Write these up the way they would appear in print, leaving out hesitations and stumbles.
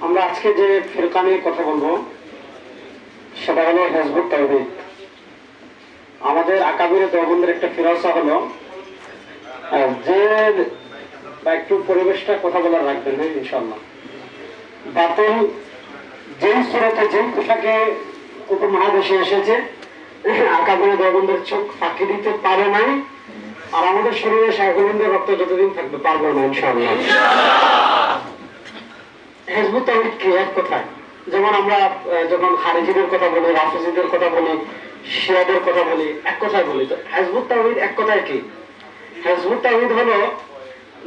আমরা আজকে যে ফিরকা নিয়ে কথা বলবো সেটা হলো হিজবুত তাওহীদ। আমাদের আকাবিরে দেওবন্দের একটা ফিরাসা হলো যে বা একটু পরিবেশটা কথা বলার রাখবেন, হ্যাঁ ইনশাআল্লাহ। বাতিল যেই সুরতে যেই পোশাকে উপমহাদেশে এসেছে আকাবিরে দেওবন্দের চোখ ফাঁকি দিতে পারে নাই, আর আমাদের শরীরে শায়খুলের রক্ত যতদিন থাকবে পারবো না ইনশাআল্লাহ। হিজবুত তাওহীদ কি? এক কথায় যেমন আমরা যখন খারিজিদের কথা বলি, রাফিজিদের কথা বলি, শিয়াদের কথা বলি, এক কথায় বলি। তো হিজবুত তাওহীদ এক কথায় কি? হিজবুত তাওহীদ হলো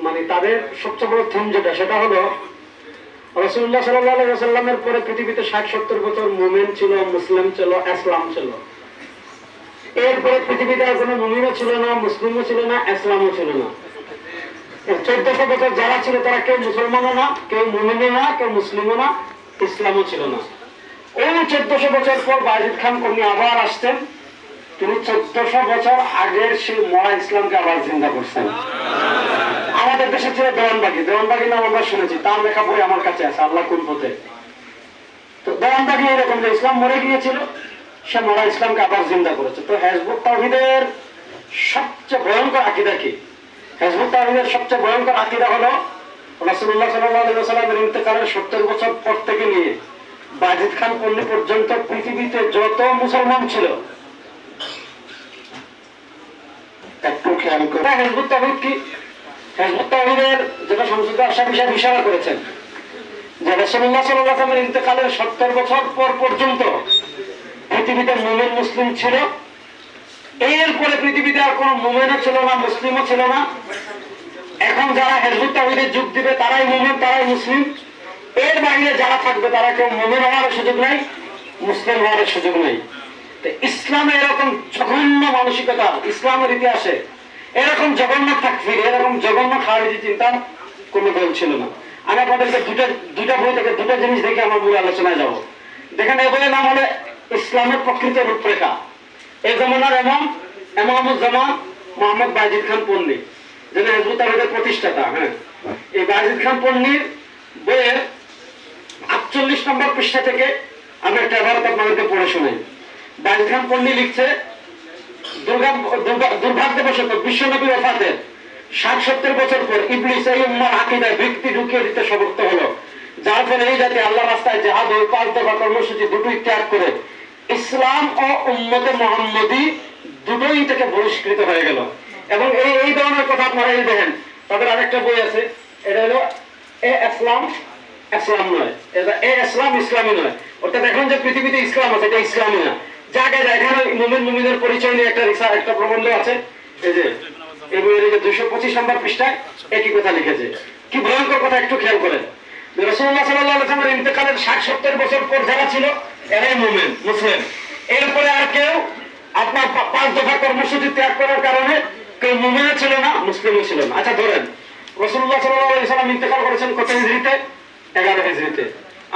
মানে তাদের সবচেয়ে বড় থিম যেটা, সেটা হলো রাসূলুল্লাহ সাল্লাল্লাহু আলাইহি ওয়াসাল্লামের পরে পৃথিবীতে 60-70 বছর মুমিন ছিল, মুসলিম ছিল, ইসলাম ছিল। এরপরে পৃথিবীতে আর কোনো মুমিনও ছিল না, মুসলিমও ছিল না, ইসলামও ছিল না। 1400 বছর যারা ছিল তারা কেউ মুসলমানও না, কেউ মুমিনও না, কেউ মুসলিমও না, ইসলামও ছিল না। ওই 1400 বছর পর বায়েজিদ খান কর্ণী আবার আসতেন। তিনি 1400 বছর আগের সেই মরা ইসলামকে আবার জিন্দা করছেন। আমাদের দেশে ছিল দেওয়ানবাগী। দেওয়ানবাগী নাম আমরা শুনেছি, তার লেখা বই আমার কাছে আছে, আল্লাহ কোন পথে। তো দেওয়ানবাগী এরকম যে ইসলাম মরে গিয়েছিল, সে মরা ইসলামকে আবার জিন্দা করেছে। তো হিজবুত তাওহীদের সবচেয়ে ভয়ঙ্কর আকীদা কি? হিজবুত তাওহীদের সবচেয়ে ভয়ঙ্কর আকীদা হলো রাসূলুল্লাহ সাল্লাল্লাহু আলাইহি ওয়াসাল্লামের ইন্তেকালের 70 বছর পর থেকে নিয়ে বায়েজিদ খান কর্ণী পর্যন্ত পৃথিবীতে যত মুসলমান ছিল, একটু খেয়াল করে হিজবুত তাওহীদ কি? হিজবুত তাওহীদের যেটা শামসুদ্দীন আশরাফী সাহেব ইশারা করেছেন যে রাসূলুল্লাহ সাল্লাল্লাহু আলাইহি ওয়াসাল্লামের ইন্তেকালের 70 বছর পর পর্যন্ত পৃথিবীতে মুমিন মুসলিম ছিল। এরপরে পৃথিবীতে আর কোনো মুমিনও ছিল না, মুসলিমও ছিল না। এখন যারা হিজবুত তাওহীদে যোগ দিবে তারাই মুমিন, তারাই মুসলিম। এর বাইরে যারা থাকবে তারা কেউ মুমিন হওয়ার সুযোগ নাই, মুসলিম হওয়ার সুযোগ নাই। তো ইসলামে এরকম জঘন্য মানসিকতা, ইসলামের ইতিহাসে এরকম জঘন্য তাকফীর, এরকম জঘন্য খারিজি চিন্তা কোনো দল ছিল না। আমি আপনাদেরকে দুটা বই থেকে দুটা জিনিস দেখে আমার মূল আলোচনায় যাব। দেখেন, এই বইয়ের নাম হলো ইসলামের প্রকৃত রূপরেখা। এই জমানার ইমামুজ্জামান মোহাম্মদ বায়েজিদ খান পন্নী, যিনি হিজবুত তাওহীদের প্রতিষ্ঠাতা। হ্যাঁ, এই বায়েজিদ খান পন্নীর বইয়ের 48 নম্বর পৃষ্ঠা থেকে আমি একটা আবারত আপনাদেরকে পড়ে শোনাই। বায়েজিদ খান পন্নী লিখছে, দুর্ভাগ্যবশত বিশ্বনবীর ওফাতের 60-70 বছর পর ইবলিস এই উম্মার আকীদায় ভিত্তি ঢুকিয়ে দিতে সমর্থ হলো, যার ফলে এই জাতি আল্লাহ রাস্তায় জিহাদ ও 5 দফা কর্মসূচি দুটোই ত্যাগ করে ইসলাম ও উম্মতে মুহাম্মদী দুটোই থেকে বহিষ্কৃত হয়ে গেল। এবং এই ধরনের কথা আপনারা এই দেখেন, তাদের আরেকটা বই আছে, এটা হলো এ ইসলাম ইসলাম নয়, এটা এ ইসলাম ইসলামী নয়। অর্থাৎ এখন যে পৃথিবীতে ইসলাম আছে এটা ইসলামী না। জায়গায় এখানে মুমিন মুমিনের পরিচয় নিয়ে একটা প্রবন্ধ আছে। এই যে এই বইয়ের 225 নম্বর পৃষ্ঠায় একই কথা লিখেছে। কি ভয়ঙ্কর কথা একটু খেয়াল করেন। রাসূলুল্লাহ সাল্লাল্লাহু আলাইহি ওয়াসাল্লামের ইন্তেকালের 60-70 বছর পর যারা ছিল এরাই মুমিন মুসলিম। এরপরে আর কেউ আপনার 5 দফা কর্মসূচি ত্যাগ করার কারণে কেউ মুমিনও ছিল না, মুসলিমও ছিল না। আচ্ছা ধরেন, রাসূলুল্লাহ সাল্লাল্লাহু আলাইহি ওয়াসাল্লাম ইন্তেকাল করেছেন কত হিজরিতে? 11 হিজরিতে।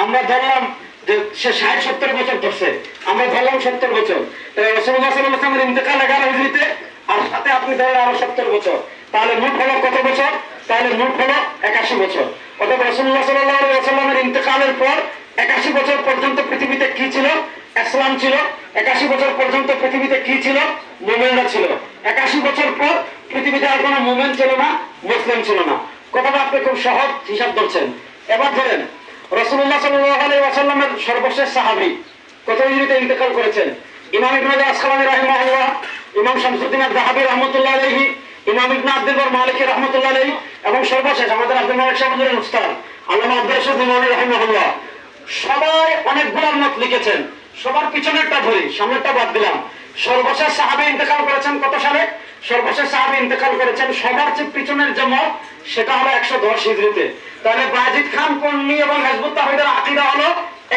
আমরা ধরলাম যে সে 60-70 বছর ধরছে, আমরা ধরলাম 70 বছর। তাই রাসূলুল্লাহ সাল্লাল্লাহু আলাইহি ওয়াসাল্লামের ইন্তেকাল 11 হিজরিতে, আর সাথে আপনি ধরেন আরো 70 বছর, তাহলে মোট হলো কত বছর? তাহলে মোট হলো 81 বছর। অর্থাৎ রাসূলুল্লাহ সাল্লাল্লাহু আলাইহি ওয়াসাল্লামের ইন্তেকালের পর 81 বছর পর্যন্ত পৃথিবীতে কি ছিল? ইসলাম ছিল। 81 বছর পর্যন্ত পৃথিবীতে কি ছিল? মুমিনরা ছিল। 81 বছর পর পৃথিবীতে আর কোনো মুমিন ছিল না, মুসলিম ছিল না। কথাটা আপনি খুব সহজ হিসাব ধরছেন। এবার ধরেন রাসূলুল্লাহ সাল্লাল্লাহু আলাইহি ওয়াসাল্লামের সর্বশেষ সাহাবী কত হিজরিতে ইন্তেকাল করেছেন? ইমাম ইবনে আসকালানী রাহিমাহুল্লাহ, ইমাম শামসুদ্দিন আয-যাহাবী রাহমাতুল্লাহ আলাইহি, ইমাম ইবনে আব্দুল বার মালিকি রাহমাতুল্লাহ আলাইহি, এবং সর্বশেষ আমাদের আব্দুল মালিক সাহেবের উস্তাদ আল্লামা আব্দুর রাশিদ নোমানী রাহিমাহুল্লাহ। সবাই অনেকগুলো মত লিখেছেন, সবার পিছনেরটা ধরি, সামনেরটা বাদ দিলাম। সর্বশেষ সাহাবী ইন্তেকাল করেছেন কত সালে? সর্বশেষ সাহাবী ইন্তেকাল করেছেন সবার চেয়ে পিছনের যে মত সেটা হলো 110 হিজরিতে। তাহলে বায়েজিদ খান কর্ণী এবং হিজবুত তাওহীদের আকীদা হলো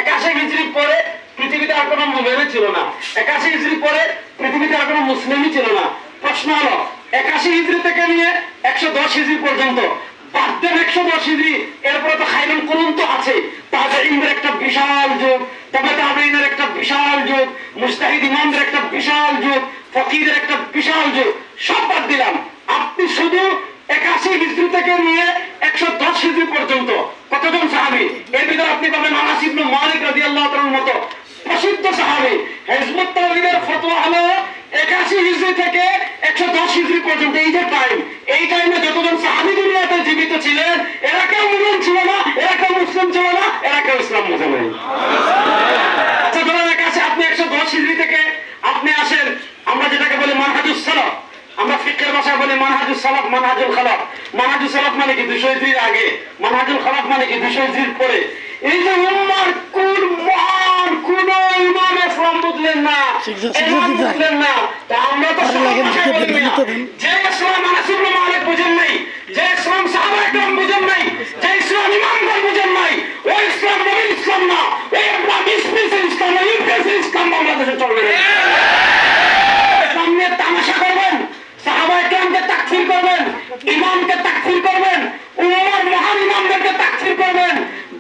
81 হিজরি পরে পৃথিবীতে আর কোনো মুমিনই ছিল না, 81 হিজরি পরে পৃথিবীতে আর কোনো মুসলিমই ছিল না। প্রশ্ন হলো 81 হিজরি থেকে নিয়ে 110 হিজরি পর্যন্ত বাদ দেন 110 হিজরি, এরপরে তো খায়রুল কুরুন তো আছে, তাবেঈনদের একটা বিশাল যুগ, তবে তাবেঈনের একটা বিশাল যুগ, মুজতাহিদ ইমামদের একটা বিশাল যুগ, ফকিহদের একটা বিশাল যুগ, সব বাদ দিলাম। আপনি শুধু 81 হিজরি থেকে নিয়ে 110 হিজরি পর্যন্ত কত কতজন সাহাবী, এর ভিতরে আপনি পাবেন আনাস ইবনে মালিক রাদিয়াল্লাহু তাআলার মতো প্রসিদ্ধ সাহাবী। হিজবুত তাওহীদের ফতোয়া হলো 81 হিজরি থেকে 110 হিজরি পর্যন্ত, এই যে টাইম, এই টাইমে যতজন সাহাবী দুনিয়াতে জীবিত ছিলেন এরা কেউ মুমিন ছিল না, এরা কেউ মুসলিম ছিল না, এরা কেউ ইসলাম বুঝে নাই। আচ্ছা ধরেন কাছে আপনি 110 হিজরি থেকে আপনি আসেন, আমরা যেটাকে বলি মানহাজুস সালাফ, আমরা ফিকহের ভাষায় বলি মানহাজুস সালাফ, মানহাজুল খালাফ। মানহাজুস সালাফ মানে কি 200 হিজরির আগে, মানহাজুল খালাফ মানে কি 200 হিজরির পরে। এই যে উম্মার কোন মহান কোন ইমাম ইসলাম বুঝলেন না, ইমাম বুঝলেন না, তা আমরা তো সবাই বলি না যে ইসলাম আনাস ইবনে মালিক বুঝেন নাই, যে ইসলাম সাহাবায়ে কেরাম বুঝেন নাই, যে ইসলাম ইমামগণ বুঝেন নাই, ওই ইসলাম নবীর ইসলাম না, ওই আমরা মিসমিসের ইসলাম না, ইউপিএসের ইসলাম বাংলাদেশে চলবে না। সামনে তামাশা করবেন, সাহাবায়ে কেরামকে তাকফির করবেন, ইমামকে তাকফির করবেন, উম্মার মহান ইমামদেরকে তাকফির করবেন,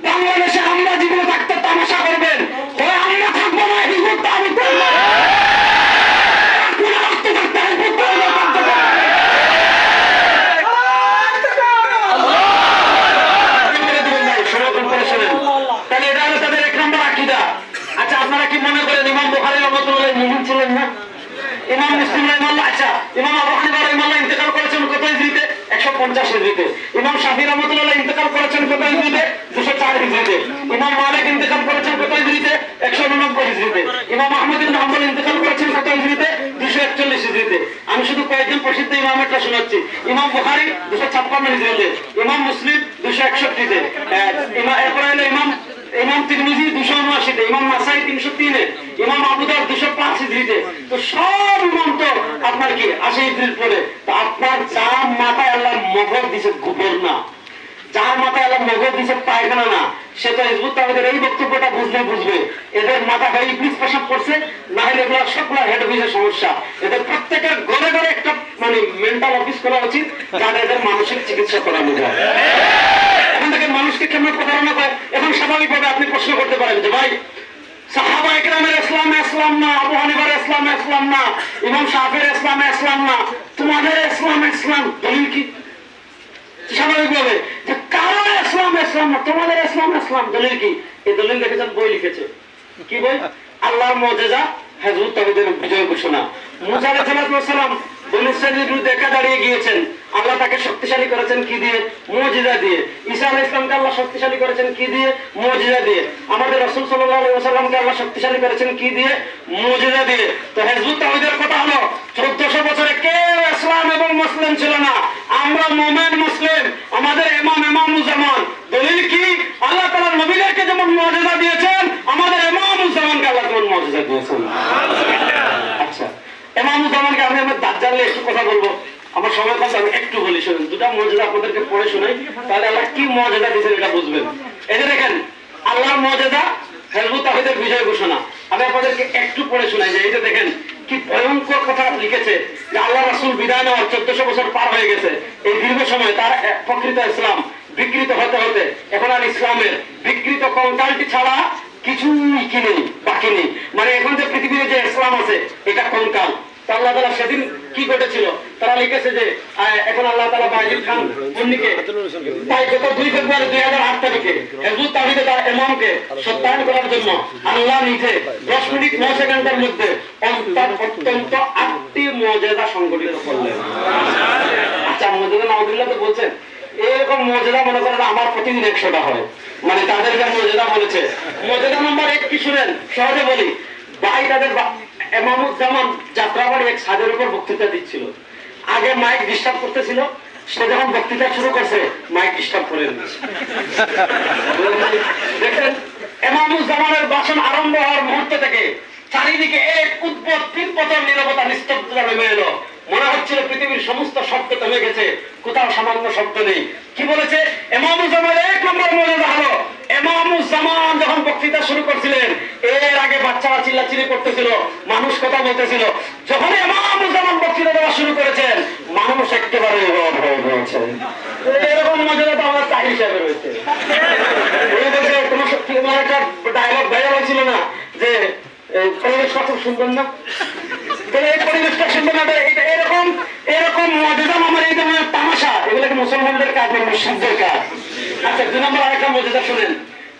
বাংলাদেশে আমরা জীবনে থাকতে তামাশা করবেন, হয় আমরা থাকবো না, হিজবুত তাওহীদ থাকবে, পুরো রক্ত থাকতে হিজবুত তাওহীদ থাকতে হবে। তাহলে এটা হলো তাদের 1 নম্বর আকীদা। আচ্ছা আপনারা কি মনে করেন ইমাম বুখারী রাহমাতুল্লাহ মুমিন ছিলেন না? ইমাম মুসলিম রাহমাতুল্লাহ, আচ্ছা ইমাম আবু হানিফা রাহমাতুল্লাহ ইন্তেকাল করেছেন কত হিজরিতে? 150 হিজরিতে। ইমাম শাফিঈ রাহমাতুল্লাহ ইন্তেকাল করেছেন কত হিজরিতে? 204 হিজরিতে। ইমাম মালিক ইন্তেকাল করেছেন কত হিজরিতে? 189 হিজরিতে। ইমাম আহমদ ইবনে হাম্বল ইন্তেকাল করেছেন কত হিজরিতে? 241 হিজরিতে। আমি শুধু কয়েকজন প্রসিদ্ধ ইমামেরটা শোনাচ্ছি। ইমাম বুখারী 256 হিজরিতে, ইমাম মুসলিম 261 তে, এরপরে হলো ইমাম তিরমিজি 279 তে, ইমাম নাসাই 303 এ, ইমাম আবু দাউদ 205 হিজরিতে। তো সব ইমাম তো আপনার কি 80 হিজরির পরে। তো আপনার যার মাথায় আল্লাহ মগজ দিয়েছে গোবর না, যার মাথায় আল্লাহ মগজ দিয়েছে পায়খানা না, সে তো হিজবুত তাওহীদের এই বক্তব্যটা বুঝবে এদের মাথা ভাই ইবলিস পেশাব করছে, না হলে এগুলো সবগুলো হেড অফিসের সমস্যা। এদের প্রত্যেকের ঘরে ঘরে একটা মানে মেন্টাল অফিস করা উচিত, যাতে এদের মানসিক চিকিৎসা করানো যায়। এখন থেকে মানুষকে কেমন প্রতারণা করে। এখন স্বাভাবিকভাবে আপনি প্রশ্ন করতে পারেন যে ভাই সাহাবায়ে কেরামের ইসলামে ইসলাম না, আবু হানিফার ইসলামে ইসলাম না, ইমাম শাফিঈর ইসলামে ইসলাম না, তোমাদের ইসলামে ইসলাম, দলিল কি? স্বাভাবিকভাবে যে কারো ইসলামে ইসলাম না, তোমাদের ইসলামে ইসলাম, দলিল কি? এই দলিল দেখেছেন, বই লিখেছে। কি বই? আল্লাহর মুজিজা হিজবুত তাওহীদের বিজয় ঘোষণা। মুসা আলাইহিস সালাম বনী ইসরাঈলের বিরুদ্ধে একা দাঁড়িয়ে গিয়েছেন, আল্লাহ তাকে শক্তিশালী করেছেন কি দিয়ে? মুজিজা দিয়ে। ঈসা আলাইহিস সালামকে আল্লাহ শক্তিশালী করেছেন কি দিয়ে? মুজিজা দিয়ে। আমাদের রাসূল সাল্লাল্লাহু আলাইহি ওয়াসাল্লামকে আল্লাহ শক্তিশালী করেছেন কি দিয়ে? মুজিজা দিয়ে। তো হিজবুত তাওহীদের কথা হলো 1400 বছরে কেউ ইসলাম এবং মুসলিম ছিল না, আমরা মুমিন মুসলিম, আমাদের ইমামুজ্জামান। দলিল কি? আল্লাহ তাআলা নবীদেরকে যেমন মুজিজা দিয়েছেন, আমাদের ইমামুজ্জামানকে আল্লাহ তেমন মুজিজা দিয়েছেন। আচ্ছা ইমামুজ্জামানকে আমি আমার দাজ্জালে একটু কথা বলবো, আমার সময় কম, আমি একটু বলি, শুনুন। দুটা মুজিজা আপনাদেরকে পড়ে শোনাই, তাহলে আল্লাহ কি মুজিজা দিয়েছেন এটা বুঝবেন। এই যে দেখেন আল্লাহর মুজিজা হিজবুত তাওহীদের বিজয় ঘোষণা। আমি আপনাদেরকে একটু পড়ে শোনাই যে এই যে দেখেন কি ভয়ঙ্কর কথা লিখেছে যে আল্লাহ রাসূল বিদায় নেওয়ার 1400 বছর পার হয়ে গেছে। এই দীর্ঘ সময় তার প্রকৃত ইসলাম বিকৃত হতে হতে এখন আর ইসলামের বিকৃত কঙ্কালটি ছাড়া কিছুই কি নেই, বাকি নেই। মানে এখন যে পৃথিবীতে যে ইসলাম আছে এটা কঙ্কাল। আল্লাহ তাআলা সেদিন কি ঘটেছিল তারা লিখেছে যে এখন আল্লাহ তাআলা বাইজিদ খান মুন্নিকে তাই গত 2 ফেব্রুয়ারি 2008 তারিখে হিজবুত তাওহীদের তার ইমামকে সত্যায়ন করার জন্য আল্লাহ নিজে 10 মিনিট 9 সেকেন্ডের মধ্যে অত্যন্ত 8টি মুজিজা সংঘটিত করলেন। আচ্ছা মুজিজা নাউজুবিল্লাহ তো বলছেন, এরকম মুজিজা মনে করেন আমার প্রতিদিন 100টা হয়, মানে তাদের যে মুজিজা বলেছে। মুজিজা নাম্বার 1 কি শুনেন, সহজে বলি। ভাই তাদের ইমামুজ্জামান যাত্রাবাড়ি এক ছাদের উপর বক্তৃতা দিচ্ছিল। আগে মাইক ডিস্টার্ব করতেছিল, সে যখন বক্তৃতা শুরু করছে মাইক ডিস্টার্ব করে দিচ্ছে। দেখেন ইমামুজ্জামানের ভাষণ আরম্ভ হওয়ার মুহূর্ত থেকে চারিদিকে এক উদ্ভট তিব্বতের নীরবতা নিস্তব্ধতা নেমে এলো। মনে হচ্ছিল পৃথিবীর সমস্ত শব্দ থেমে গেছে, কোথাও সামান্য শব্দ নেই। কি বলেছে? ইমামুজ্জামানের 1 নম্বর মুজিজা হলো ইমামুজ্জামান যখন বক্তৃতা শুরু করছিলেন, এর আগে বাচ্চারা চিল্লাচিল্লি করতেছিল, মানুষ কথা বলতেছিল। যখন ইমামুজ্জামান বক্তৃতা দেওয়া শুরু করেছেন, মানুষ একেবারে রব হয়ে গেছে। এরকম মুজিজা তো আমার তাই হিসাবে রয়েছে। তোমার সত্যি তোমার একটা ডায়লগ ভাইরাল হয়েছিল না যে পরিবেশটা খুব সুন্দর না, এই পরিবেশটা সুন্দর না, এটা এরকম মুজিজা আমার এই ধরনের তামাশা, এগুলোকে মুসলমানদের কাজ, মুশরিকদের কাজ। আচ্ছা, 2 নম্বর আরেকটা মজাদার শুনেন।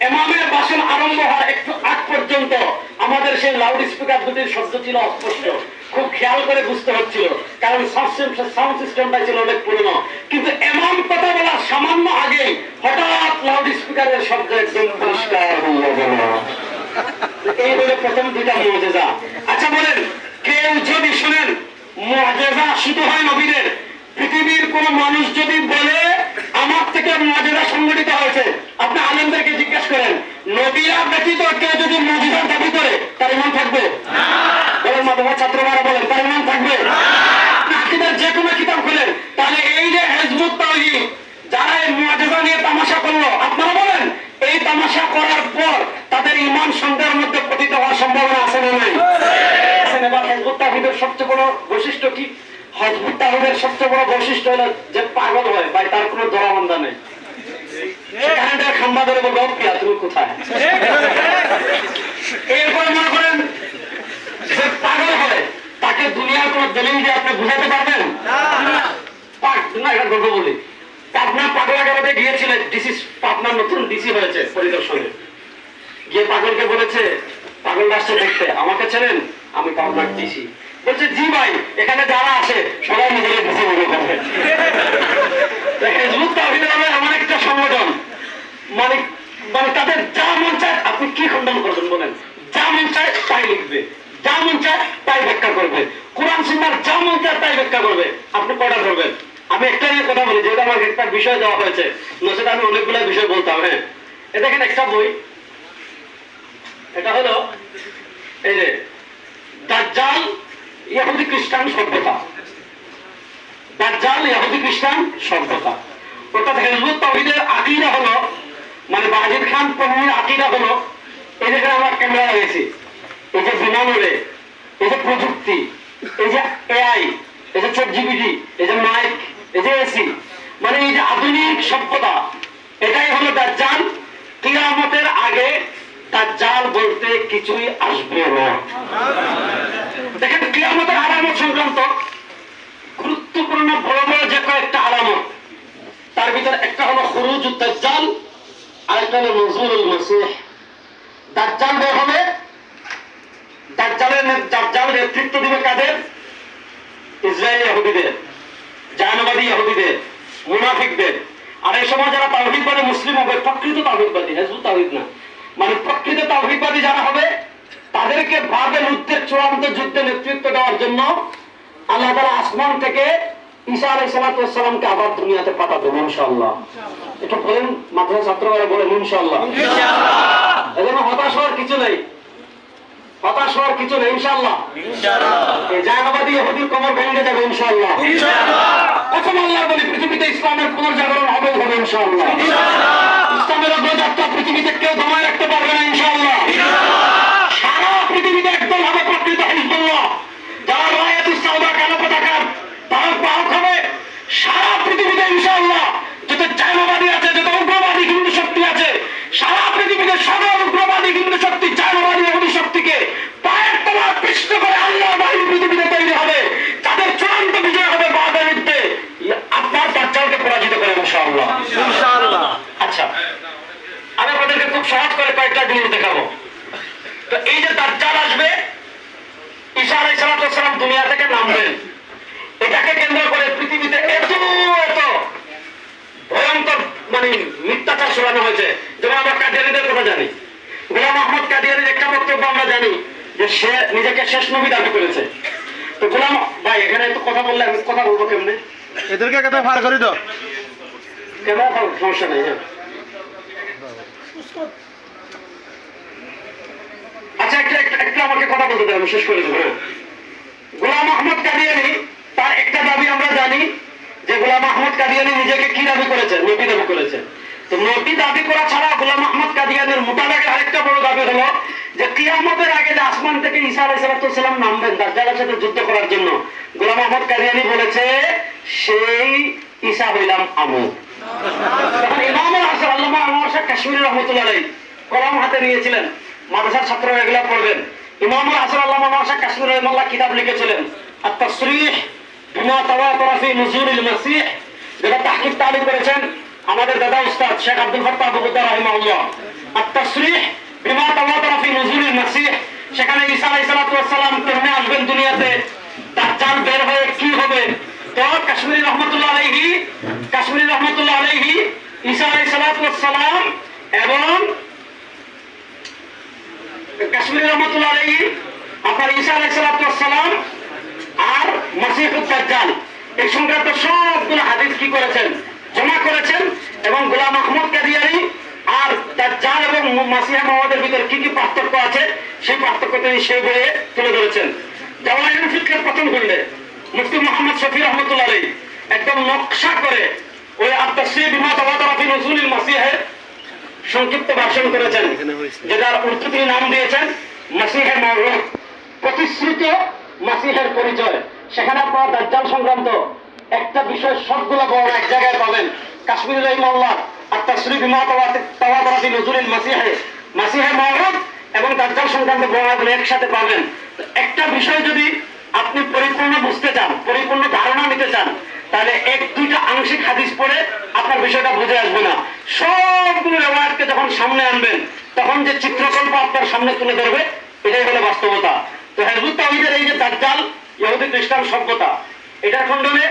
ইমামের ভাষণ আরম্ভ হওয়ার একটু আগ পর্যন্ত আমাদের সেই লাউড স্পিকার দুটির শব্দ ছিল অস্পষ্ট, খুব খেয়াল করে বুঝতে হচ্ছিল, কারণ সাউন্ড সিস্টেমটা ছিল অনেক পুরনো। কিন্তু ইমাম কথা বলার সামান্য আগেই হঠাৎ লাউড স্পিকারের শব্দ একদম পরিষ্কার হয়ে গেল। এই হলো প্রথম 2টা মুজিজা। আচ্ছা বলেন, কেউ যদি শুনেন মুজিজা শুধু হয় নবীদের, পৃথিবীর কোন মানুষ যদি বলে আমার থেকে মুজিজা সংগঠিত হয়েছে, আপনি আলেমদেরকে জিজ্ঞেস করেন, নবীরা ব্যতীত কেউ যদি মুজিজার দাবি করে তার ঈমান থাকবে? বলেন মাদ্রাসার ছাত্ররা বলেন, তার ঈমান থাকবে? আকীদার যে কোনো কিতাব খুলেন, তাহলে এই যে হিজবুত তাওহীদ যারা এই মুজিজা নিয়ে তামাশা করলো, আপনারা বলেন এই তামাশা করার পর তাদের ঈমান সন্দেহের মধ্যে পতিত হওয়ার সম্ভাবনা আছে না নাই? এবার হিজবুত তাওহীদের সবচেয়ে বড় বৈশিষ্ট্য কি? হিজবুত তাওহীদের সবচেয়ে বড় বৈশিষ্ট্য হলো যে পাগল হয় ভাই, তার কোনো ধরাবন্ধা নেই। সেখানে খাম্বা ধরে বলবো পিয়া তুমি কোথায়। এরপর মনে করেন যে পাগল হয়, তাকে দুনিয়ার কোন দলিল দিয়ে আপনি বুঝাতে পারবেন না? এটা গল্প বলি। পাবনা পাগলাগারদে গিয়েছিলেন ডিসি, পাবনার নতুন ডিসি হয়েছে পরিদর্শনে, গিয়ে পাগলকে বলেছে পাগল রাষ্ট্র দেখতে, আমাকে ছেড়েন, আমি পাবনার ডিসি। বলছে জি ভাই, এখানে যারা আসে সবাই নিজেকে ডিসি মনে করে। হিজবুত তাওহীদ নামে এমন একটা সংগঠন, মানে মানে তাদের যা মন চায়, আপনি কি খণ্ডন করবেন বলেন? যা মন চায় তাই লিখবে, যা মন চায় তাই ব্যাখ্যা করবে, কোরআন সুন্নাহর যা মন চায় তাই ব্যাখ্যা করবে। আপনি কয়টা করবেন? আমি একটা নিয়ে কথা বলি, যেহেতু আমাকে একটা বিষয় দেওয়া হয়েছে, নচেত আমি অনেকগুলো বিষয় বলতাম। হ্যাঁ, এ দেখেন একটা বই, এটা হলো এই যে দাজ্জাল ইহুদি খ্রিস্টান সভ্যতা, দাজ্জাল ইহুদি খ্রিস্টান সভ্যতা। অর্থাৎ হিজবুত তাওহীদের আকীদা হলো, মানে বাজিদ খান পন্নীর আকীদা হলো, এই যেখানে আমরা ক্যামেরা লাগিয়েছি, এই যে বিমান উড়ে, এই যে প্রযুক্তি, এই যে এআই, এই যে চ্যাটজিপিটি, এই যে মাইক, এই যে এসি, মানে এই যে আধুনিক সভ্যতা, এটাই হলো দাজ্জাল। কিয়ামতের আগে দাজ্জাল বলতে কিছুই আসবে না। দেখেন কিয়ামতের আলামত সংক্রান্ত গুরুত্বপূর্ণ বড় বড় যে কয়েকটা আলামত, তার ভিতরে একটা হলো খুরুজুদ দাজ্জাল, আরেকটা হলো নুজুলুল মাসীহ। দাজ্জাল বের হবে, দাজ্জাল নেতৃত্ব দিবে কাদের? ইসরায়েলি ইহুদিদের, জায়নবাদী ইহুদিদের, মুনাফিকদের। আর এই সময় যারা তাওহীদবাদী মুসলিম হবে, প্রকৃত তাওহীদবাদী, হিজবুত তাওহীদ না, মানে প্রকৃত তাওহীদবাদী যারা হবে, তাদেরকে বাবেল যুদ্ধের চূড়ান্ত যুদ্ধে নেতৃত্ব দেওয়ার জন্য আল্লাহ তাআলা আসমান থেকে ঈসা আলাইহিস সালামকে আবার দুনিয়াতে পাঠাবেন ইনশাআল্লাহ। এটা বলেন মাদ্রাসা ছাত্ররা বলেন ইনশাআল্লাহ। এজন্য হতাশ হওয়ার কিছু নেই, হতাশ হওয়ার কিছু নেই ইনশাআল্লাহ। এই জায়গাবাদী ইহুদির কোমর ভেঙে যাবে ইনশাআল্লাহ। প্রথম আল্লাহ বলি পৃথিবীতে ইসলামের পুনর্জাগরণ হবে ইনশাআল্লাহ। ইসলামের অগ্রযাত্রা পৃথিবীতে কেউ দমায় রাখতে পারবে না ইনশাআল্লাহ। সারা পৃথিবীতে একদল হবে প্রকৃত হিজবুল্লাহ, যারা রায়াতুস সাউদা কালো পতাকার তার বাহক হবে। সারা পৃথিবীতে ইনশাআল্লাহ যত জায়নবাদী আছে, যত উগ্রবাদী হিন্দু শক্তি আছে, সারা পৃথিবীতে সকল উগ্রবাদী হিন্দু শক্তি, জায়নবাদী ইহুদি শক্তিকে পায়ের তলায় পিষ্ট করে আল্লাহর বাহিনী পৃথিবীতে তৈরি হবে, যাদের চূড়ান্ত বিজয় হবে বাবেল যুদ্ধে, আপনার দাজ্জালকে পরাজিত করে ইনশাআল্লাহ। আচ্ছা, আমি আপনাদেরকে খুব সহজ করে কয়েকটা জিনিস দেখাবো। তো এই যে দাজ্জাল আসবে, ঈসা আলাইহিস সালাম দুনিয়া থেকে নামবেন, এটাকে কেন্দ্র করে পৃথিবীতে এত এত ভয়ঙ্কর মানে মিথ্যাচার ছড়ানো হয়েছে। যেমন আমরা কাদিয়ানীদের কথা জানি, গোলাম আহমদ কাদিয়ানীর একটা বক্তব্য আমরা জানি যে সে নিজেকে শেষ নবী দাবি করেছে। তো গোলাম ভাই এখানে একটু কথা বললে আমি কথা বলবো কেমনে? এদেরকে কথা ফার করি তো কেন? সমস্যা নেই। আচ্ছা, একটু আমাকে কথা বলতে দেন, আমি শেষ করে দেবো। গোলাম আহমদ কাদিয়ানী তার একটা দাবি আমরা জানি যে গোলাম আহমদ কাদিয়ানী নিজেকে কি দাবি করেছে? নবী দাবি করেছে। তো নবী দাবি করা ছাড়া গোলাম আহমদ কাদিয়ানীর মোতাবেক আরেকটা বড় দাবি হলো যে কিয়ামতের আগে যে আসমান থেকে ঈসা আলাইহিস সালাম নামবেন দাজ্জালের সাথে যুদ্ধ করার জন্য, গোলাম আহমদ কাদিয়ানী বলেছে সেই ঈসা হইলাম আমি। তখন ইমামুল হাসান আল্লামা আনোয়ার শাহ কাশ্মীরি রহমাতুল্লাহ আলাইহি কলম হাতে নিয়েছিলেন, মাদ্রাসার ছাত্ররা এগুলা পড়বেন। ইমামুল হাসান আল্লামা আনোয়ার শাহ কাশ্মীরি রহমাতুল্লাহ কিতাব লিখেছিলেন আত-তাসরিহ বিমা তাওয়াতারা ফি নুজুলিল মাসীহ, যেটা তাহকিক তালিম করেছেন আমাদের দাদা উস্তাদ শেখ আব্দুল ফাত্তাহ আবু বকর রাহিমাহুল্লাহ আত-তাসরিহ বিমা তাওয়াতারা ফি নুজুলিল মাসিহ, সেখানে ঈসা আলাইহিস সালাতু ওয়াস সালাম কেমনে আসবেন দুনিয়াতে, দাজ্জাল বের হয়ে কি হবে। তো কাশ্মীরি রহমাতুল্লাহ আলাইহি ঈসা আলাইহিস সালাতু ওয়াস সালাম এবং কাশ্মীরি রহমাতুল্লাহ আলাইহি আপনার ঈসা আলাইহিস সালাতু ওয়াস সালাম আর মাসিহুদ দাজ্জাল এই সংক্রান্ত সবগুলো হাদিস কি করেছেন, জমা করেছেন এবং গোলাম আহমদ কাদিয়ানী আর দাজ্জাল এবং মাসিহা মুহাম্মদের ভিতর কি কি পার্থক্য আছে সেই পার্থক্য তিনি সেই বইয়ে তুলে ধরেছেন। জাওয়াহিরুল ফিকহের প্রথম খণ্ডে মুফতি মুহাম্মদ শফি রহমাতুল্লাহ আলাইহি একদম নকশা করে ওই আত-তাসরিহ বিমা তাওয়াতারা ফি নুজুলিল মাসিহের সংক্ষিপ্ত ভাষণ করেছেন, যেটার অর্থ তিনি নাম দিয়েছেন মাসিহে মাউউদ, প্রতিশ্রুত মাসিহের পরিচয়। সেখানে আপনারা দাজ্জাল সংক্রান্ত একটা বিষয় সবগুলো বড় এক জায়গায় পাবেন। কাশ্মীরি রাহিমাহুল্লাহ আত-তাসরিহ বিমা তাওয়াতারা ফি নুজুলিল মাসিহে মাউউদ এবং দাজ্জাল সংক্রান্ত বর্ণনাগুলো একসাথে পাবেন। একটা বিষয় যদি আপনি পরিপূর্ণ বুঝতে চান, পরিপূর্ণ ধারণা নিতে চান, তাহলে এক দুইটা আংশিক হাদিস পড়ে আপনার বিষয়টা বুঝে আসবে না। সবগুলো রিওয়ায়াতকে যখন সামনে আনবেন তখন যে চিত্রকল্প আপনার সামনে তুলে ধরবে, এটাই হলো বাস্তবতা। তো হিজবুত তাওহীদের এই যে দাজ্জাল ইহুদি খ্রিস্টান সভ্যতা, এটার খণ্ডনে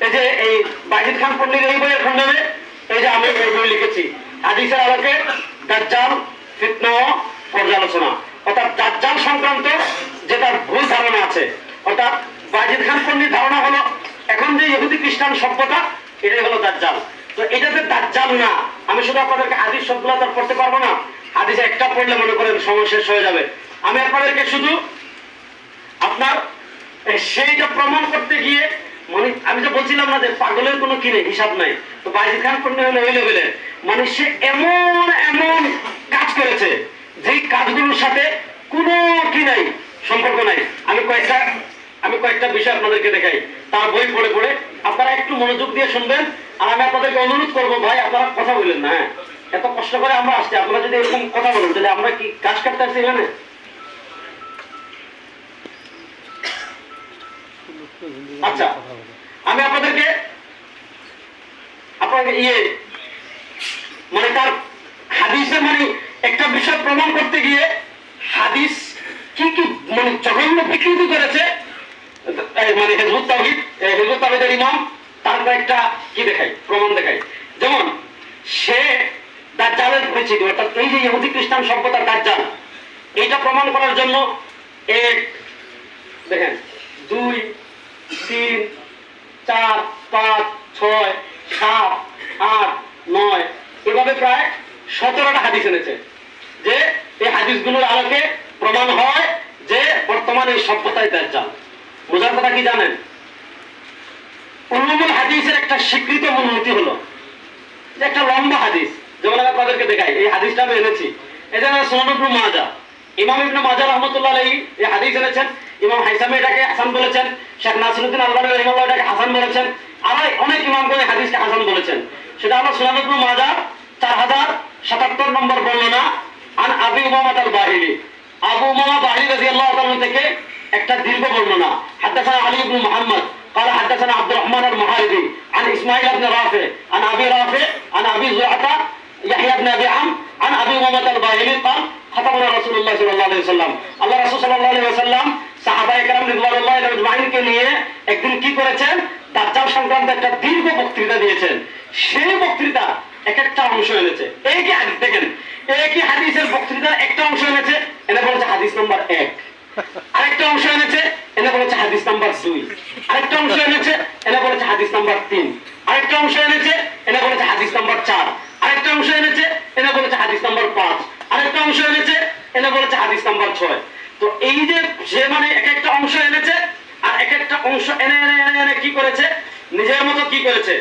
এই যে এই বাজিদ খান পন্ডিত এই বইয়ের খণ্ডনে এই যে আমি এই বই লিখেছি হাদিসের আলোকে দাজ্জাল ফিতনা ও পর্যালোচনা, অর্থাৎ দাজ্জাল সংক্রান্ত যে তার ভুল ধারণা আছে, অর্থাৎ বাজিদ খান পন্ডিত ধারণা হলো এখন যে ইহুদি খ্রিস্টান সভ্যতা এটাই হলো দাজ্জাল। তো এটাতে দাজ্জাল না, আমি শুধু আপনাদেরকে হাদিস সবগুলো তো পড়তে পারবো না, হাদিস একটা পড়লে মনে করেন সময় শেষ হয়ে যাবে। আমি আপনাদেরকে শুধু আপনার সেইটা প্রমাণ করতে গিয়ে মানে আমি তো বলছিলাম না যে পাগলের কোনো কিনে হিসাব নাই, তো বাজিদ খান পন্ডিত হলো ওই লেভেলের মানে সে এমন এমন কাজ করেছে যেই কাজগুলোর সাথে কোনো কি নাই, সম্পর্ক নাই। আমি কয়েকটা বিষয় আপনাদেরকে দেখাই, তার বই পড়ে পড়ে আপনারা একটু মনোযোগ দিয়ে শুনবেন। আর আমি আপনাদেরকে অনুরোধ করবো ভাই আপনারা কথা বললেন না, হ্যাঁ এত কষ্ট করে আমরা আসছি, আপনারা যদি এরকম কথা বলেন তাহলে আমরা কি কাজ কাটতে আসছি এখানে। আচ্ছা আমি আপনাদেরকে মানে তার হাদিসে মানে একটা বিষয় প্রমাণ করতে গিয়ে হাদিস কি কি মানে জঘন্য বিকৃতি করেছে মানে হিজবুত তাওহীদের ইমাম, তার একটা কি দেখাই প্রমাণ দেখাই। যেমন সে দাজ্জালের পরিচিতি, অর্থাৎ এই যে ইহুদি খ্রিস্টান সভ্যতার দাজ্জাল, এইটা প্রমাণ করার জন্য এক দেখেন 2 3 4 5 6 7 8 9 এভাবে প্রায় 17টা হাদিস এনেছে, যে এই হাদিসগুলোর আলোকে প্রমাণ হয় যে বর্তমানে এই সভ্যতায় দাজ্জাল। বোঝার কথা কি জানেন, উলুমুল হাদিসের একটা স্বীকৃত মূলনীতি হলো যে একটা লম্বা হাদিস, যেমন আমি আপনাদেরকে দেখাই, এই হাদিসটা আমি এনেছি, এটা সুনান ইবনে মাজাহ, ইমাম ইবনে মাজাহ রাহমাতুল্লাহ আলাইহি এই হাদিস এনেছেন, ইমাম হাইসামি এটাকে হাসান বলেছেন, শেখ নাসিরউদ্দিন আলবানী রাহিমাহুল্লাহ এটাকে হাসান বলেছেন, আর অনেক ইমামগণ এই হাদিসকে হাসান বলেছেন। সেটা হলো সুনান ইবনে মাজাহ 4077 নম্বর বর্ণনা, আন আবি উমামা আল-বাহিলি, আবু উমামা বাহিলি রাদিয়াল্লাহু তাআলা থেকে একটা দীর্ঘ বর্ণনা। হাদাসানা আলী ইবনে মুহাম্মদ قال حدثنا عبد الرحمن المحاربي عن اسماعيل بن رافع عن ابي رافع عن ابي زرعه يحيى بن ابي عم عن ابي امامه الباهلي قال خطبنا رسول الله صلى الله عليه وسلم, আল্লাহ রাসূল সাল্লাল্লাহু আলাইহি ওয়াসাল্লাম সাহাবায়ে কেরাম রিদওয়ানুল্লাহি আলাইহিমকে নিয়ে একদিন কি করেছেন, দাজ্জাল সংক্রান্ত একটা দীর্ঘ বক্তৃতা দিয়েছেন। সেই বক্তৃতা এক একটা অংশ এনেছে, এই কি হাদিস দেখেন, একই হাদিসের বক্তৃতার একটা অংশ এনেছে, এটা বলেছে হাদিস নাম্বার 1, আরেকটা অংশ এনেছে এনে বলেছে হাদিস নাম্বার 2, আরেকটা অংশ এনেছে এনে বলেছে হাদিস নাম্বার 3, আরেকটা অংশ এনেছে এনে বলেছে হাদিস নাম্বার 4, আরেকটা অংশ এনেছে এনে বলেছে হাদিস নাম্বার 5, আরেকটা অংশ এনেছে এনে বলেছে হাদিস নাম্বার 6। তো এই যে সে মানে এক একটা অংশ এনেছে আর এক একটা অংশ এনে এনে এনে এনে কি করেছে, নিজের মতো কি করেছে,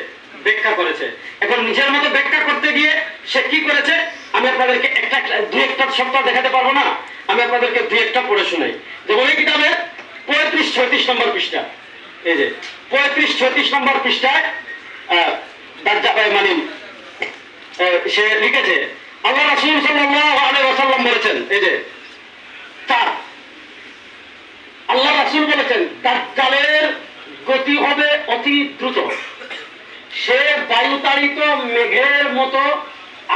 ব্যাখ্যা করেছে। এখন নিজের মতো ব্যাখ্যা করতে গিয়ে সে কি করেছে, আমি আপনাদেরকে দুই একটা সপ্তাহ দেখাতে পারবো না, আমি আপনাদেরকে দুই একটা পড়ে শোনাই। যেমন এই কিতাবের 35-36 নম্বর পৃষ্ঠা, এই যে 35-36 নম্বর পৃষ্ঠায় মানে সে লিখেছে, আল্লাহ রাসূল সাল্লাল্লাহু আলাইহি ওয়াসাল্লাম বলেছেন, এই যে আল্লাহ রাসূল বলেছেন দাজ্জালের গতি হবে অতি দ্রুত সে বায়ুতাড়িত মেঘের মতো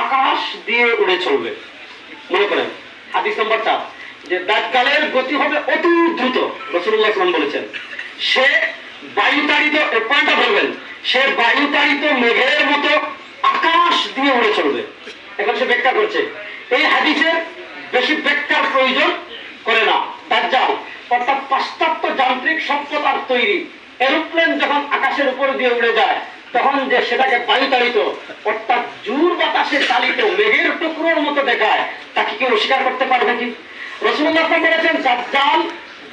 আকাশ দিয়ে উড়ে চলবে। মনে করেন হাদিস নম্বর 4 যে দাজ্জালের গতি হবে অতি দ্রুত। রাসূলুল্লাহ সাল্লাল্লাহু আলাইহি ওয়াসাল্লাম বলেছেন সে বায়ুতাড়িত, এই পয়েন্টটা বলবেন, সে বায়ুতাড়িত মেঘের মতো আকাশ দিয়ে উড়ে চলবে। এখন সে ব্যাখ্যা করছে, এই হাদিসের বেশি ব্যাখ্যার প্রয়োজন করে না। দাজ্জাল অর্থাৎ পাশ্চাত্য যান্ত্রিক সভ্যতার তৈরি এরোপ্লেন যখন আকাশের উপর দিয়ে উড়ে যায় তখন যে সেটাকে বায়ুতাড়িত অর্থাৎ জোর বাতাসে চালিত মেঘের টুকরোর মতো দেখায়, তাকে কেউ অস্বীকার করতে পারবে কি? রাসূলুল্লাহ বলেছেন দাজ্জাল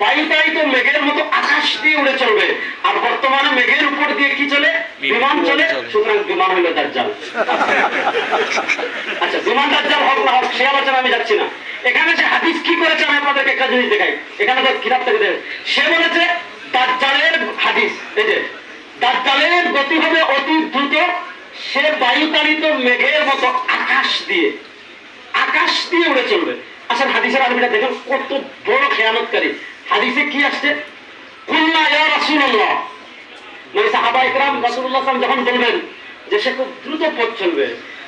বায়ুতাড়িত মেঘের মতো আকাশ দিয়ে উড়ে চলবে। আর বর্তমানে মেঘের উপর দিয়ে কি চলে? বিমান চলে। সুতরাং বিমান হলো দাজ্জাল। আচ্ছা, বিমান দাজ্জাল হোক না হোক সে আলোচনা আমি যাচ্ছি না। এখানে যে হাদিস কি করেছে আমি আপনাদেরকে একটা জিনিস দেখাই। এখানে তো কিতাব থেকে দেখেন, সে বলেছে দাজ্জালের হাদিস, এই যে দাজ্জালের গতি হবে অতি দ্রুত, সে বায়ুতাড়িত মেঘের মতো আকাশ দিয়ে উড়ে চলবে। আসলে হাদিসের আরবিটা দেখুন কত বড় খেয়ানতকারী। হাদিসে কি আসছে? কুল্লা ইয়া রাসূলুল্লাহ, মানে সাহাবায়ে কেরাম রাসূলুল্লাহ সাল্লাল্লাহু আলাইহি ওয়াসাল্লাম যখন বলবেন যে সে খুব দ্রুত পথ চলবে,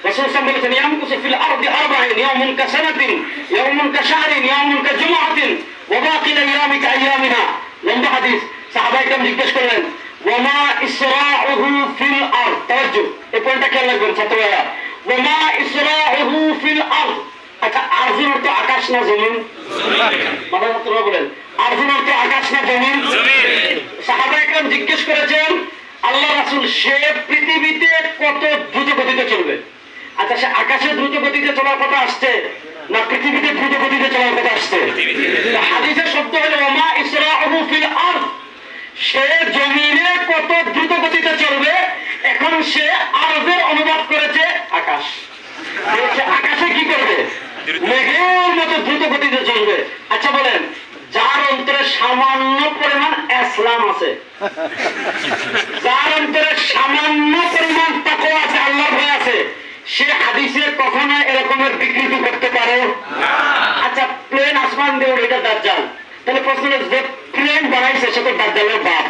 রাসূল সাল্লাল্লাহু আলাইহি ওয়াসাল্লাম বলেছেন ইয়ামকুসু ফিল আরদি আরবাইন ইয়াউমুন কাসানাতিন ইয়াউমুন কাশাহরিন ইয়াউমুন কাজুমআতিন ওয়া বাকিল আইয়ামি কাআইয়ামিনা। লম্বা হাদিস। সাহাবায়ে কেরাম জিজ্ঞেস করলেন ওয়ামা ইসরাউহু ফিল আরদ, তাওয়াজ্জুহ, এই পয়েন্টটা খেয়াল রাখবেন ছাত্ররা। ওয়ামা ইসরাউহু ফিল আরদ, আচ্ছা আরজুর অর্থ আকাশ না জমিন? মাথা ছাত্ররা বলেন আরজুর অর্থ আকাশ না জমিন? সাহাবায়ে কেরাম জিজ্ঞেস করেছেন আল্লাহ রাসূল সে পৃথিবীতে কত দ্রুত গতিতে চলবে? আচ্ছা, সে আকাশে দ্রুত গতিতে চলার কথা আসছে না পৃথিবীতে দ্রুত গতিতে চলার কথা আসছে? হাদিসের শব্দ হলো ওয়ামা ইসরাউহু ফিল আরদ, সে জমিনে কত দ্রুত গতিতে চলবে। এখন সে আরজের অনুবাদ করেছে আকাশ। সে আকাশে কি করবে? মেঘের মতো দ্রুত গতিতে চলবে। আচ্ছা বলেন, যার অন্তরে সামান্য পরিমাণ ইসলাম আছে, যার অন্তরে সামান্য পরিমাণ তাকওয়া আছে, আল্লাহর ভয় আছে, সে হাদিসে কখনো এরকমের বিকৃতি করতে পারে না। আচ্ছা, প্লেন আসমান দিয়ে উড়ে, এটা দাজ্জাল। তাহলে প্রশ্ন হলো যে প্লেন বানাইছে সে তো দাজ্জালের বাপ,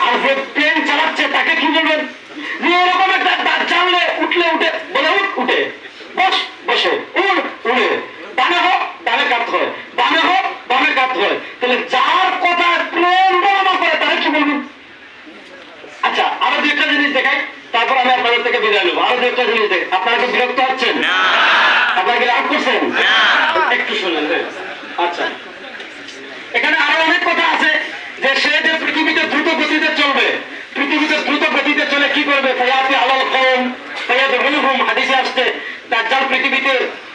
আর যে প্লেন চালাচ্ছে তাকে কি বলবেন? এরকম একটা দাজ্জাল উঠলে উঠে বলে উঠে, বস বসে, উড় উড়ে, ডানে হোক ডানে কাত হয়, বামে হোক বামে কাত হয়। তাহলে যার কথা প্লেন বর্ণনা করে তারা কি বলবেন? আচ্ছা, আরো দু একটা জিনিস দেখাই, তারপর আমি আপনাদের থেকে বিদায় নেবো। আরো দু একটা জিনিস দেখ, আপনারা কি বিরক্ত হচ্ছেন? আপনারা কি রাগ করছেন? একটু শুনেন। আচ্ছা, এখানে আরো অনেক কথা আছে যে সে যে পৃথিবীতে দ্রুত গতিতে চলবে, পৃথিবীতে দ্রুত গতিতে চলে কি করবে? ফায়াতি আলাল কওম ফায়াদউহুম, হাদিসে আসছে দাজ্জাল পৃথিবীতে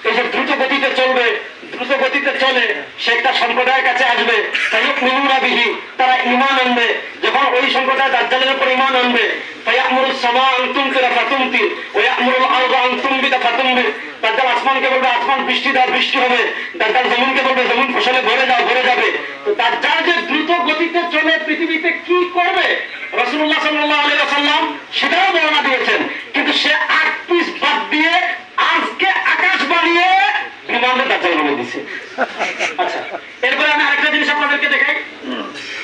এই যে দ্রুত গতিতে চলবে, দ্রুত গতিতে চলে সে একটা সম্প্রদায়ের কাছে আসবে, ফায়ুমিনুনা বিহি, তারা ঈমান আনবে। যখন ওই সম্প্রদায় দাজ্জালের উপর ঈমান আনবে, ফায়ামুরুস সামা আন তুমতিরা ফাতুমতির ওয়া ইয়ামুরুল আরদা আন তুমবিতা ফাতুমবিত, দাজ্জাল আসমানকে বলবে আসমান বৃষ্টি দাও, বৃষ্টি হবে। দাজ্জাল জমিনকে বলবে জমিন ফসলে ভরে যাও, ভরে যাবে। তো দাজ্জাল যে দ্রুত গতিতে চলে পৃথিবীতে কি করবে রাসূলুল্লাহ সাল্লাল্লাহু আলাইহি ওয়াসাল্লাম সেটাও বর্ণনা দিয়েছেন। কিন্তু সে 8 পিস বাদ দিয়ে আজকে আকাশ বানিয়ে বিমানে দাজ্জাল বানিয়ে দিয়েছে। আচ্ছা, এরপরে আমি আরেকটা জিনিস আপনাদেরকে দেখাই।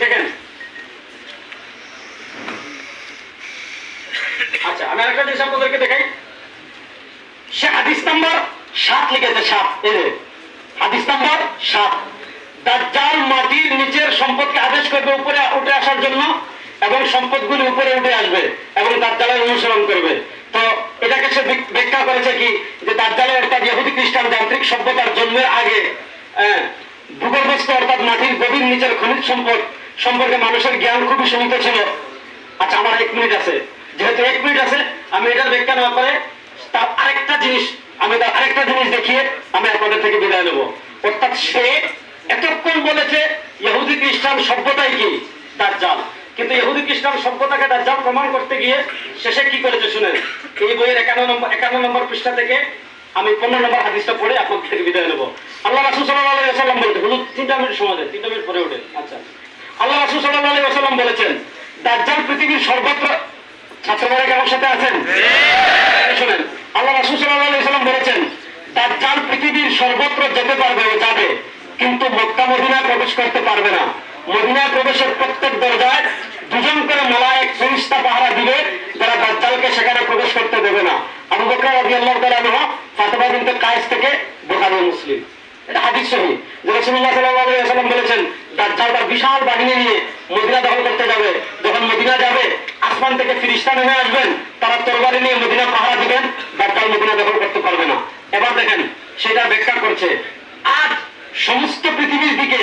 দেখেন, আচ্ছা আমি আরেকটা জিনিস আপনাদেরকে দেখাই। সে হাদিস নাম্বার 7 লিখেছে, 7, এই যে হাদিস নাম্বার 7। দাজ্জাল মাটির নিচের সম্পদকে আদেশ করবে উপরে উঠে আসার জন্য এবং সম্পদগুলি উপরে উঠে আসবে এবং দাজ্জালের অনুসরণ করবে। তো এটাকে সে ব্যাখ্যা করেছে কি যে দাজ্জালের অর্থাৎ ইহুদি খ্রিস্টান যান্ত্রিক সভ্যতার জন্মের আগে ভূগর্ভস্থ অর্থাৎ মাটির গভীর নিচের খনিজ সম্পদ সম্পর্কে মানুষের জ্ঞান খুবই সীমিত ছিল। আচ্ছা, আমার 1 মিনিট আছে, যেহেতু 1 মিনিট আছে আমি এটার ব্যাখ্যা না করে তার আরেকটা জিনিস দেখিয়ে আমি আপনাদের থেকে বিদায় নেব। অর্থাৎ সে এতক্ষণ বলেছে ইহুদি খ্রিস্টান সভ্যতাই কি? দাজ্জাল। কিন্তু ইহুদি খ্রিস্টান সভ্যতাকে দাজ্জাল প্রমাণ করতে গিয়ে শেষে কি করেছে শুনেন। এই বইয়ের 51 নম্বর পৃষ্ঠা থেকে আমি 15 নম্বর হাদিসটা পড়ে আপনাদের থেকে বিদায় নেব। আল্লাহ রাসূল সাল্লাল্লাহু আলাইহি ওয়াসাল্লাম বলেছেন, হুজুর 3টা মিনিট সময় দেন, 3টা মিনিট পরে ওঠে। আচ্ছা, আল্লাহ রাসূল সাল্লাল্লাহু আলাইহি ওয়াসাল্লাম বলেছেন দাজ্জাল পৃথিবীর সর্বত্র, ছাত্ররা কেমন সাথে আছেন? শুনেন, আল্লাহ রাসূল সাল্লাল্লাহু আলাইহি ওয়াসাল্লাম বলেছেন দাজ্জাল পৃথিবীর সর্বত্র যেতে পারবে ও যাবে, কিন্তু মক্কা মদিনায় প্রবেশ করতে পারবে না। মদিনায় প্রবেশের প্রত্যেক দরজায় দুজন করে মালায়েক ফেরেশতা পাহারা দিবে, যারা দাজ্জালকে সেখানে প্রবেশ করতে দেবে না। আবু বকর রাদিয়াল্লাহু তাআলা আনহু ফাতেমা বিনতে কায়েস থেকে বুখারী ও মুসলিম, এটা হাদিস সহিহ, যে রাসূলুল্লাহ সাল্লাল্লাহু আলাইহি ওয়াসাল্লাম বলেছেন দাজ্জাল তার বিশাল বাহিনী নিয়ে মদিনা দখল করতে যাবে। যখন মদিনা যাবে আসমান থেকে ফেরেশতা নেমে আসবেন, তারা তরবারি নিয়ে মদিনা পাহারা দিবেন, দাজ্জাল মদিনা দখল করতে পারবে না। এবার দেখেন সেটা ব্যাখ্যা করছে, আজ সমস্ত পৃথিবীর দিকে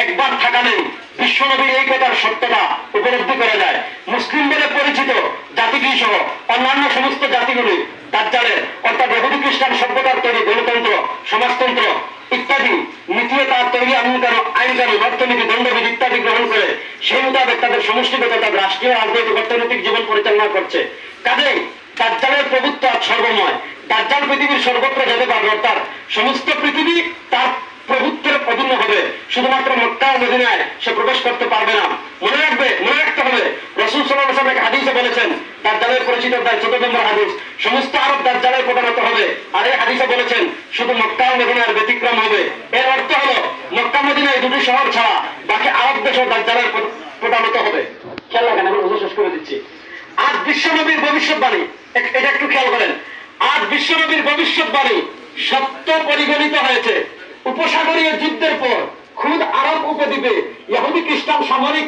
একবার থাকা নেই, বিশ্বনবীর এই কথার সত্যতা উপলব্ধি করা যায়। মুসলিম বলে পরিচিত জাতিগুলি সহ অন্যান্য সমস্ত জাতিগুলি দাজ্জালের অর্থাৎ ইহুদি খ্রিস্টান সভ্যতার তৈরি গণতন্ত্র, সমাজতন্ত্র ইত্যাদি নীতি তার তৈরি আইনকানুন, অর্থনীতি, দণ্ডবিধি ইত্যাদি গ্রহণ করে সেই মোতাবেক তাদের সমষ্টিগত তাদের রাষ্ট্রীয় রাজনৈতিক অর্থনৈতিক জীবন পরিচালনা করছে। কাজেই দাজ্জালের প্রভুত্ব সর্বময়। দাজ্জাল পৃথিবীর সর্বত্র যেতে পারবে, অর্থাৎ সমস্ত পৃথিবী তার প্রভুত্বের অধীন হবে, শুধুমাত্র মক্কা ও মদিনায় সে প্রবেশ করতে পারবে না। মনে রাখতে হবে রাসূল সাল্লাল্লাহু আলাইহি ওয়াসাল্লাম হাদিসে বলেছেন, দাজ্জালের পরিচিত 14 নম্বর হাদিস, সমস্ত আরব দাজ্জালের প্রধানত হবে। আর এই হাদিসে বলেছেন শুধু মক্কা ও মদিনার ব্যতিক্রম হবে। এর অর্থ হলো মক্কা মদিনায় দুটি শহর ছাড়া বাকি আরব দেশও দাজ্জালের প্রধানত হবে। খেয়াল রাখেন, আমি শেষ করে দিচ্ছি। আজ বিশ্বনবীর ভবিষ্যৎবাণী, এটা একটু খেয়াল করেন, আজ বিশ্বনবীর ভবিষ্যৎবাণী সত্য পরিগণিত হয়েছে। উপসাগরীয় যুদ্ধের পর খুদ আরব উপদ্বীপে ইহুদি খ্রিস্টান সামরিক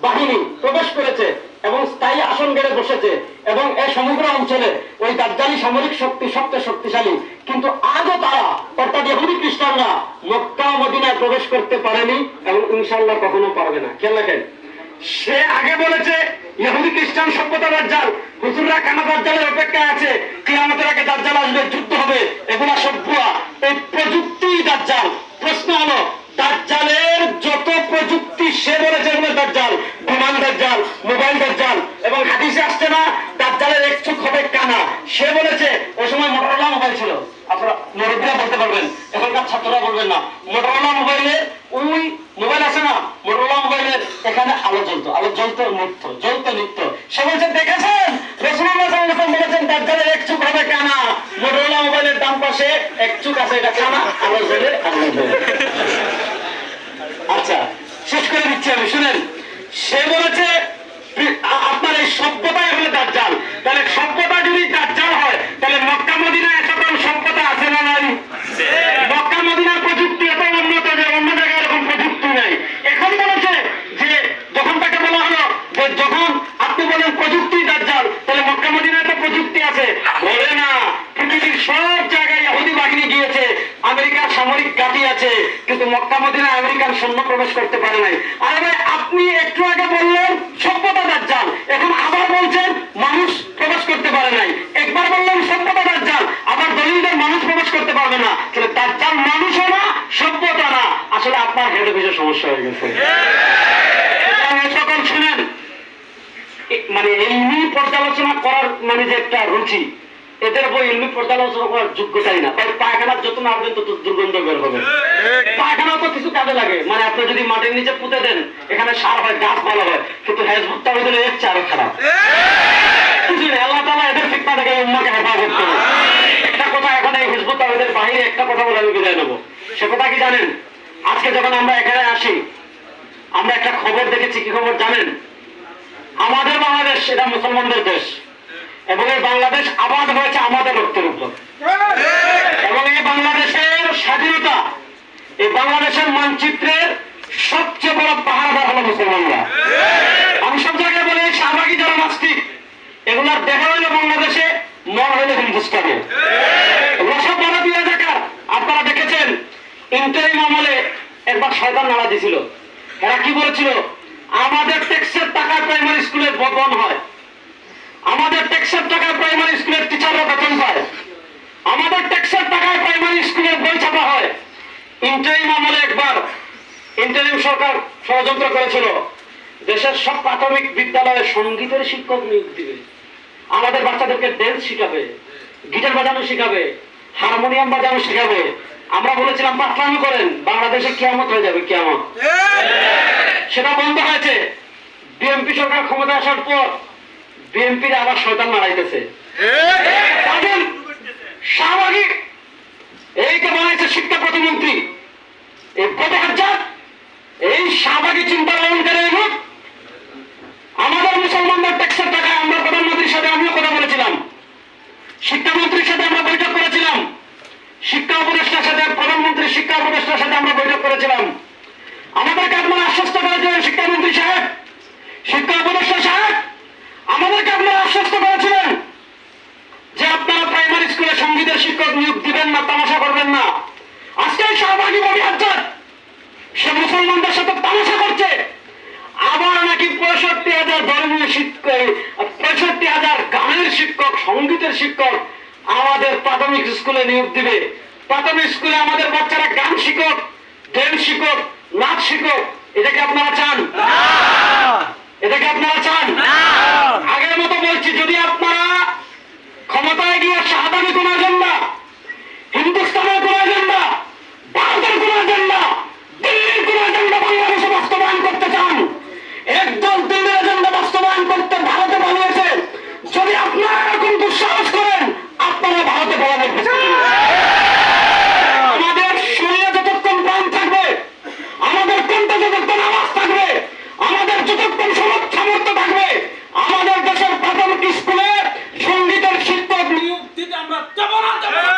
বাহিনী প্রবেশ করেছে এবং স্থায়ী আসন গেড়ে বসেছে, এবং এই সমগ্র অঞ্চলে ওই দাজ্জালি সামরিক শক্তি সবচেয়ে শক্তিশালী। কিন্তু আজও তারা অর্থাৎ ইহুদি খ্রিস্টানরা মক্কা মদিনায় প্রবেশ করতে পারেনি এবং ইনশাআল্লাহ কখনো পারবে না। খেয়াল রাখেন, সে আগে বলেছে ইহুদি খ্রিস্টান সভ্যতা দাজ্জাল, হুজুররা কেন দাজ্জালের অপেক্ষায় আছে, কিয়ামতের আগে দাজ্জাল আসবে, যুদ্ধ হবে, এগুলা সব ভুয়া, এই প্রযুক্তি দাজ্জাল। প্রশ্ন হলো দাজ্জালের যত প্রযুক্তি সে বলেছে এগুলো দাজ্জাল, বিমান দাজ্জাল, মোবাইল দাজ্জাল, এবং হাদিসে আসছে না দাজ্জালের এক চোখ হবে কানা, সে বলেছে। ওই সময় মোটরোলা মোবাইল ছিল, আপনারা মুরব্বীরা বলতে পারবেন, এখনকার ছাত্ররা বলবেন না। মোটরোলা মোবাইলে ওই মোবাইল আছে না, মোটরোলা মোবাইলের এখানে আলো জ্বলতো নিত্য। সে বলছে দেখেছেন রাসূলুল্লাহ সাল্লাল্লাহু আলাইহি ওয়াসাল্লাম বলেছেন দাজ্জালের এক চোখ হবে কানা, মোটরোলা মোবাইলের ডান পাশে এক চোখ আছে, এটা কানা, আলো জ্বলে। আচ্ছা, শেষ করে দিচ্ছি আমি, শুনেন। সে বলেছে আপনার এই সভ্যতাই হলো দাজ্জাল। তাহলে সভ্যতা যদি দাজ্জাল হয়, তাহলে মক্কা মদিনায় সকল সভ্যতা আছে না নাই? মক্কা মদিনার প্রযুক্তি এত উন্নত যে অন্য জায়গায় এরকম প্রযুক্তি নাই। এখন বলেছে যে যখন তাকে বলা হলো যে যখন আপনি বলেন প্রযুক্তি দাজ্জাল, তাহলে মক্কা মদিনায় তো প্রযুক্তি আছে, বলে না। পৃথিবীর সব জায়গায় ইহুদি বাহিনী গিয়েছে, আমেরিকার সামরিক ঘাঁটি আছে, কিন্তু মক্কা মদিনায় আমেরিকান সৈন্য প্রবেশ করতে পারে নাই। আরে আপনি একটু আগে বললেন সভ্যতা দাজ্জাল, এখন আবার বলছেন মানুষ প্রবেশ করতে পারে নাই। একবার বললেন সভ্যতা দাজ্জাল, আবার দলিলদের মানুষ প্রবেশ করতে পারবে না। তাহলে দাজ্জাল মানুষও না, সভ্যতা না। আসলে আপনার হেড অফিসের সমস্যা হয়ে গেছে। সকল শুনেন, মানে এমনি পর্যালোচনা করার মানে যে একটা রুচি, এদের বই এমনি পর্যালোচনা করার যোগ্যতাই না। তাই পায়খানার যত মারবেন তত দুর্গন্ধ বের হবে। পায়খানা তো কিছু কাজে লাগে, মানে আপনি যদি মাটির নিচে পুঁতে দেন, এখানে সার হয়, গাছ ভালো হয়, কিন্তু হেজবুত তাওহীদের এর চেয়ে আরো খারাপ। আল্লাহ তাআলা এদের ফিতনা থেকে উম্মাহকে হেফাজত করুন। একটা কথা এখন এই হিজবুত তাওহীদের বাইরে একটা কথা বলে আমি বিদায় নেব। সে কথা কি জানেন? আজকে যখন আমরা এখানে আসি, আমরা একটা খবর দেখেছি। কি খবর জানেন? আমাদের বাংলাদেশ এটা মুসলমানদের দেশ, এবং এই বাংলাদেশ আবাদ হয়েছে আমাদের রক্তের উপর। এবং এই বাংলাদেশের স্বাধীনতা, এই বাংলাদেশের মানচিত্রের সবচেয়ে বড় পাহাড়দার হলো মুসলমানরা। আমি সব জায়গায় বলি শাহবাগী যারা নাস্তিক, এগুলার দেখা হইল বাংলাদেশে, মন হইল হিন্দুস্তানে। রসব বাধা দিয়ে দেখার আপনারা দেখেছেন, ইন্টারিম আমলে একবার শয়তান নাড়া দিছিল। এরা কি বলেছিল? আমাদের ট্যাক্সের টাকায় প্রাইমারি স্কুলের বন্ধ হয়, আমাদের ট্যাক্সের টাকায় প্রাইমারি স্কুলের টিচাররা বেতন পায়, আমাদের ট্যাক্সের টাকায় প্রাইমারি স্কুলের বই ছাপা হয়। ইন্টারিম আমলে একবার ইন্টারিম সরকার ষড়যন্ত্র করেছিল, দেশের সব প্রাথমিক বিদ্যালয়ে সঙ্গীতের শিক্ষক নিয়োগ দিবে, আমাদের বাচ্চাদেরকে ড্যান্স শিখাবে, গিটার বাজানো শিখাবে, হারমোনিয়াম বাজানো শিখাবে। আমরা বলেছিলাম পাঠলামি করেন, বাংলাদেশে কিয়ামত হয়ে যাবে, কিয়ামত। সেটা বন্ধ হয়েছে। বিএনপি সরকার ক্ষমতা আসার পর বিএনপির আবার শয়তান মারাইতেছে। শাহবাগী এইটা বানাইছে শিক্ষা প্রতিমন্ত্রী, এই বদহাজ্জাত এই শাহবাগী চিন্তা লঙ্ঘনের গ্রুপ আমাদের মুসলমানদের ট্যাক্সের টাকায় আমরা প্রধানমন্ত্রীর সাথে আমিও কথা বলেছিলাম, শিক্ষামন্ত্রীর সাথে আমরা বৈঠক করেছিলাম, শিক্ষা উপদেষ্টার সাথে প্রধানমন্ত্রীর শিক্ষা উপদেষ্টার সাথে আমরা বৈঠক করেছিলাম। আমাদেরকে আপনারা আশ্বস্ত করেছিলেন শিক্ষামন্ত্রী সাহেব, শিক্ষা উপদেষ্টা সাহেব, আমাদেরকে আপনারা আশ্বস্ত করেছিলেন যে আপনারা প্রাইমারি স্কুলে সঙ্গীতের শিক্ষক নিয়োগ দিবেন না, তামাশা করবেন না। আজকে শাহবাগী ববি আজাদ সে মুসলমানদের সাথে তামাশা করছে, আবার নাকি 65,000 ধর্মীয় শিক্ষক, 65,000 গানের শিক্ষক, সঙ্গীতের শিক্ষক আমাদের প্রাথমিক স্কুলে নিয়োগ দিবে। প্রাথমিক স্কুলে আমাদের বাচ্চারা গান শিক্ষক, ড্যান্স শিক্ষক, নাচ শিক্ষক। এটাকে আপনারা চান? এটাকে আপনারা চান? আগের মতো বলছি, যদি আপনারা ক্ষমতায় গিয়ে শাহবাগী কোন এজেন্ডা, হিন্দুস্তানের কোন এজেন্ডা, ভারতের কোন এজেন্ডা, দিল্লির কোন এজেন্ডা বাংলাদেশে বাস্তবায়ন করতে চান, একদল দিল্লির এজেন্ডা বাস্তবায়ন করতে ভারতে পালিয়েছে, যদি আপনারা এরকম দুঃসাহস করেন, আপনারা ভারতে পালাবেন। আমাদের শরীরে যতক্ষণ প্রাণ থাকবে, আমাদের কণ্ঠে যতক্ষণ আওয়াজ থাকবে, আমাদের যতক্ষণ সামর্থ্য থাকবে, আমাদের দেশের প্রাথমিক স্কুলে সঙ্গীতের শিক্ষক নিয়োগ দিতে আমরা যাব না, যাব না।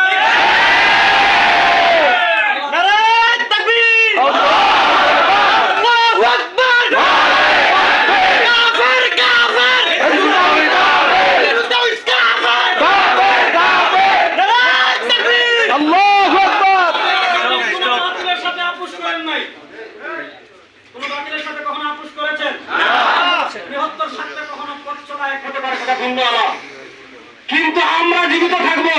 কিন্তু আমরা জীবিত থাকবো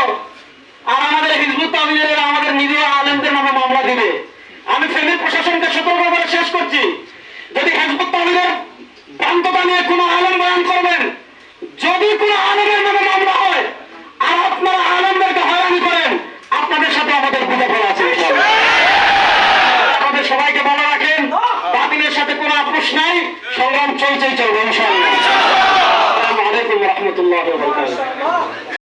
আর আমাদের হিজবুত তাওহীদের আমাদের নিজের আলেমদের নামে মামলা দিবে। আমি ফেনীর প্রশাসনকে সতর্ক করে শেষ করছি, যদি হিজবুত তাওহীদের ভ্রান্ততা নিয়ে কোনো আলেম বয়ান করবেন, যদি কোনো আলেমের নামে মামলা হয় আর আপনারা আলেমদেরকে হয়রানি করেন, আপনাদের সাথে আমাদের বোঝাপড়া আছে। আমাদের সবাইকে ভালো রাখেন, বাতিলের সাথে কোনো আপোষ নাই, সংগ্রাম চলছেই চলবে ইনশাআল্লাহ। আসসালামু আলাইকুম ওয়া রাহমাতুল্লাহি ওয়া বারাকাতুহু।